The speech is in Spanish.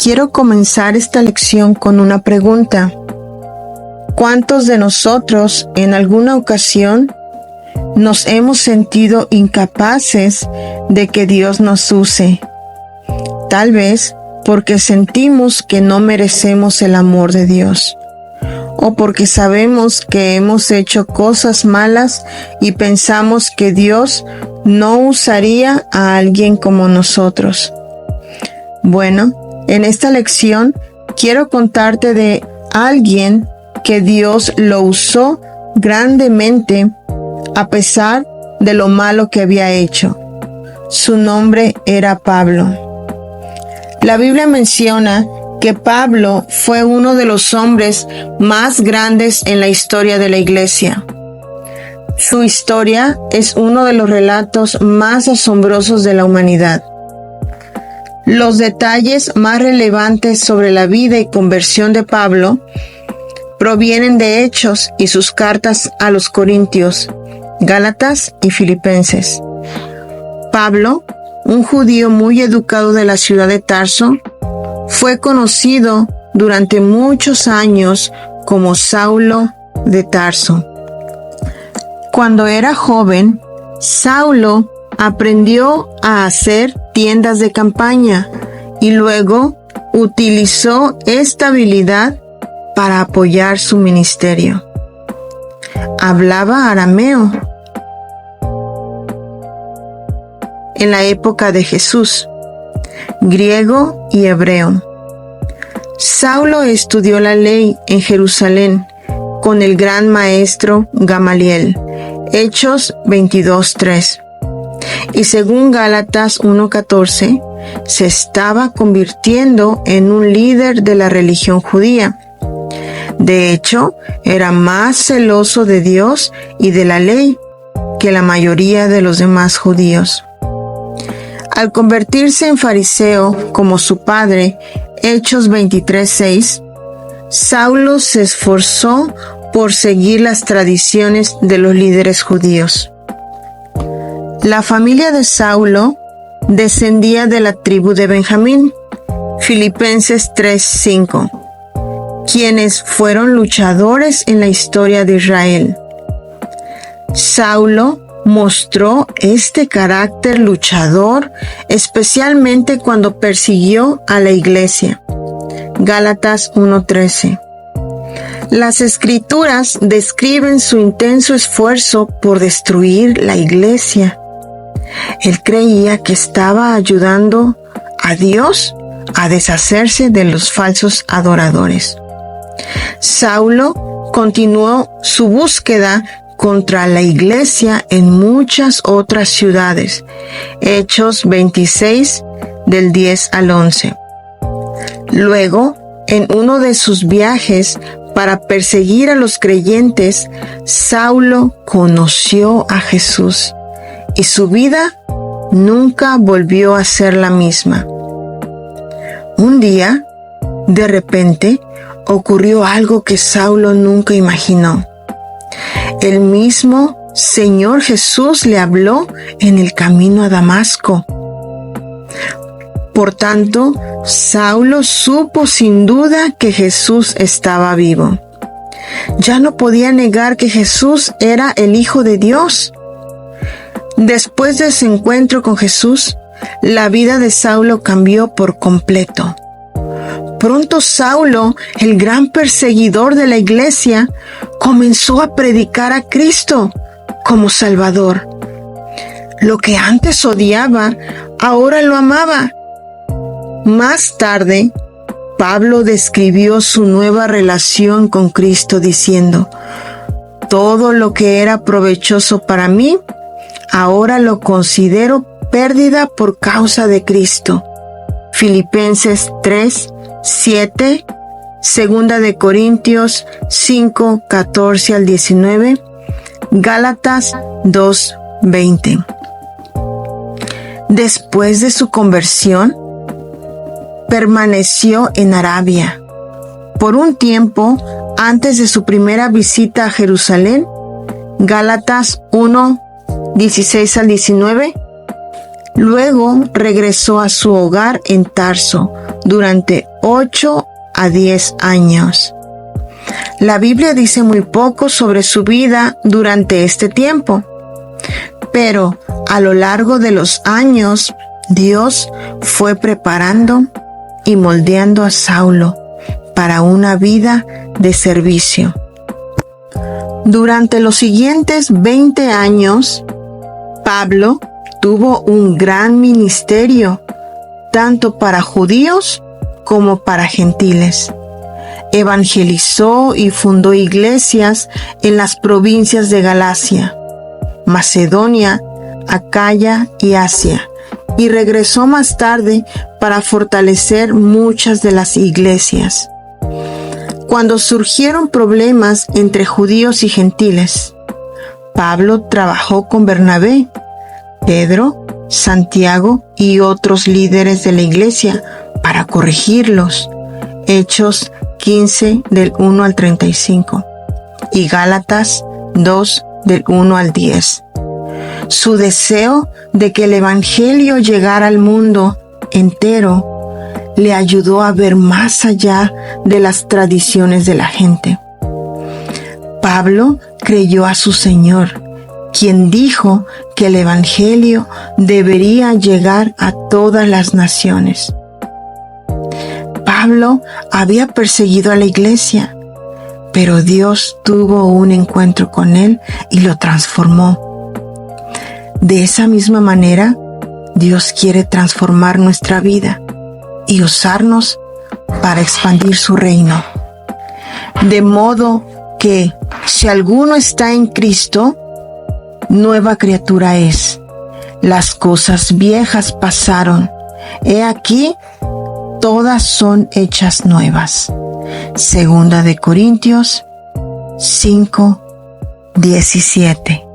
Quiero comenzar esta lección con una pregunta. ¿Cuántos de nosotros en alguna ocasión nos hemos sentido incapaces de que Dios nos use? Tal vez porque sentimos que no merecemos el amor de Dios, o porque sabemos que hemos hecho cosas malas y pensamos que Dios no usaría a alguien como nosotros. Bueno, en esta lección quiero contarte de alguien que Dios lo usó grandemente a pesar de lo malo que había hecho. Su nombre era Pablo. La Biblia menciona que Pablo fue uno de los hombres más grandes en la historia de la iglesia. Su historia es uno de los relatos más asombrosos de la humanidad. Los detalles más relevantes sobre la vida y conversión de Pablo provienen de Hechos y sus cartas a los Corintios, Gálatas y Filipenses. Pablo, un judío muy educado de la ciudad de Tarso, fue conocido durante muchos años como Saulo de Tarso. Cuando era joven, Saulo aprendió a hacer tiendas de campaña y luego utilizó esta habilidad para apoyar su ministerio. Hablaba arameo en la época de Jesús, griego y hebreo. Saulo estudió la ley en Jerusalén con el gran maestro Gamaliel, Hechos 22:3. Y según Gálatas 1:14, se estaba convirtiendo en un líder de la religión judía. De hecho, era más celoso de Dios y de la ley que la mayoría de los demás judíos. Al convertirse en fariseo como su padre, Hechos 23:6, Saulo se esforzó por seguir las tradiciones de los líderes judíos. La familia de Saulo descendía de la tribu de Benjamín, Filipenses 3:5, quienes fueron luchadores en la historia de Israel. Saulo mostró este carácter luchador especialmente cuando persiguió a la iglesia. Gálatas 1:13. Las Escrituras describen su intenso esfuerzo por destruir la iglesia. Él creía que estaba ayudando a Dios a deshacerse de los falsos adoradores. Saulo continuó su búsqueda contra la iglesia en muchas otras ciudades. Hechos 26, del 10 al 11. Luego, en uno de sus viajes para perseguir a los creyentes, Saulo conoció a Jesús y su vida nunca volvió a ser la misma. Un día, de repente, ocurrió algo que Saulo nunca imaginó. El mismo Señor Jesús le habló en el camino a Damasco. Por tanto, Saulo supo sin duda que Jesús estaba vivo. Ya no podía negar que Jesús era el Hijo de Dios. Después de ese encuentro con Jesús, la vida de Saulo cambió por completo. Pronto Saulo, el gran perseguidor de la iglesia, comenzó a predicar a Cristo como Salvador. Lo que antes odiaba, ahora lo amaba. Más tarde, Pablo describió su nueva relación con Cristo diciendo: todo lo que era provechoso para mí, ahora lo considero pérdida por causa de Cristo. Filipenses 3:7, 2 de Corintios 5:14 al 19, Gálatas 2:20. Después de su conversión, permaneció en Arabia. Por un tiempo, antes de su primera visita a Jerusalén, Gálatas 1:16 al 19, luego regresó a su hogar en Tarso durante 8 a 10 años. La Biblia dice muy poco sobre su vida durante este tiempo, pero a lo largo de los años, Dios fue preparando y moldeando a Saulo para una vida de servicio. Durante los siguientes 20 años, Pablo tuvo un gran ministerio, tanto para judíos como para gentiles. Evangelizó y fundó iglesias en las provincias de Galacia, Macedonia, Acaya y Asia, y regresó más tarde para fortalecer muchas de las iglesias. Cuando surgieron problemas entre judíos y gentiles, Pablo trabajó con Bernabé, Pedro, Santiago y otros líderes de la iglesia para corregirlos. Hechos 15 del 1 al 35 y Gálatas 2 del 1 al 10. Su deseo de que el evangelio llegara al mundo entero le ayudó a ver más allá de las tradiciones de la gente. Pablo creyó a su Señor, quien dijo que el evangelio debería llegar a todas las naciones. Pablo había perseguido a la iglesia, pero Dios tuvo un encuentro con él y lo transformó. De esa misma manera, Dios quiere transformar nuestra vida y usarnos para expandir su reino. De modo que, si alguno está en Cristo, nueva criatura es. Las cosas viejas pasaron. He aquí, todas son hechas nuevas. Segunda de Corintios 5:17.